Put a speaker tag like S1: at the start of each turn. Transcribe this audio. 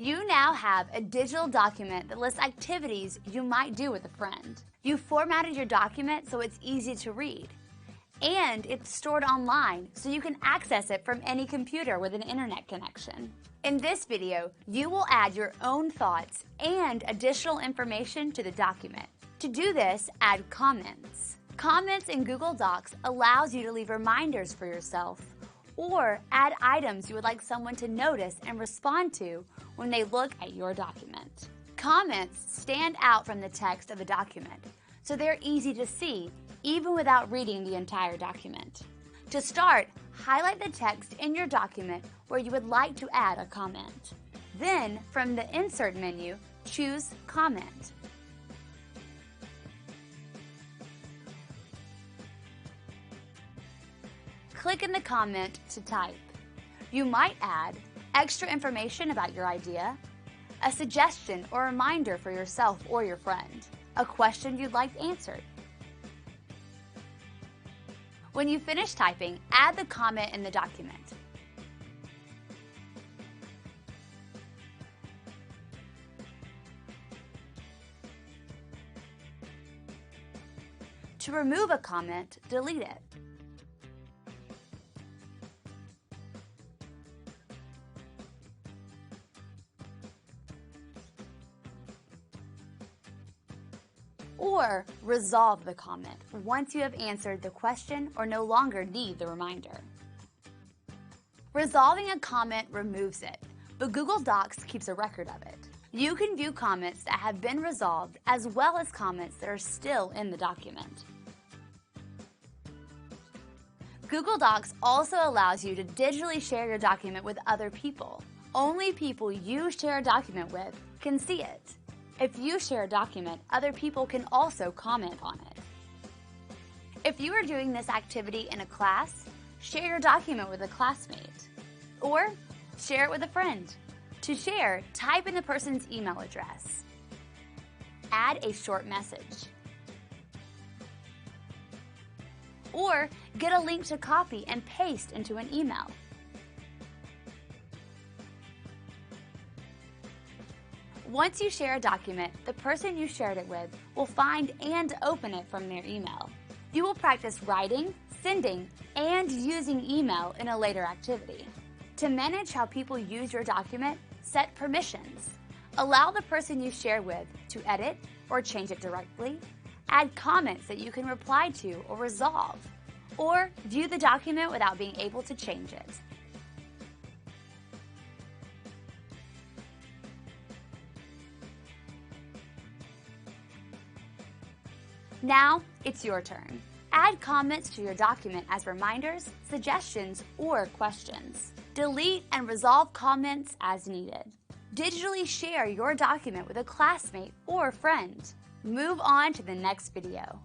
S1: You now have a digital document that lists activities you might do with a friend. You formatted your document so it's easy to read. And it's stored online so you can access it from any computer with an internet connection. In this video, you will add your own thoughts and additional information to the document. To do this, add comments. Comments in Google Docs allows you to leave reminders for yourself or add items you would like someone to notice and respond to when they look at your document. Comments stand out from the text of the document, so they're easy to see even without reading the entire document. To start, highlight the text in your document where you would like to add a comment. Then, from the Insert menu, choose Comment. Click in the comment to type. You might add extra information about your idea, a suggestion or reminder for yourself or your friend, a question you'd like answered. When you finish typing, add the comment in the document. To remove a comment, delete it. Or resolve the comment once you have answered the question or no longer need the reminder. Resolving a comment removes it, but Google Docs keeps a record of it. You can view comments that have been resolved as well as comments that are still in the document. Google Docs also allows you to digitally share your document with other people. Only people you share a document with can see it. If you share a document, other people can also comment on it. If you are doing this activity in a class, share your document with a classmate. Or share it with a friend. To share, type in the person's email address. Add a short message. Or get a link to copy and paste into an email. Once you share a document, the person you shared it with will find and open it from their email. You will practice writing, sending, and using email in a later activity. To manage how people use your document, set permissions. Allow the person you share with to edit or change it directly, add comments that you can reply to or resolve, or view the document without being able to change it. Now, it's your turn. Add comments to your document as reminders, suggestions, or questions. Delete and resolve comments as needed. Digitally share your document with a classmate or friend. Move on to the next video.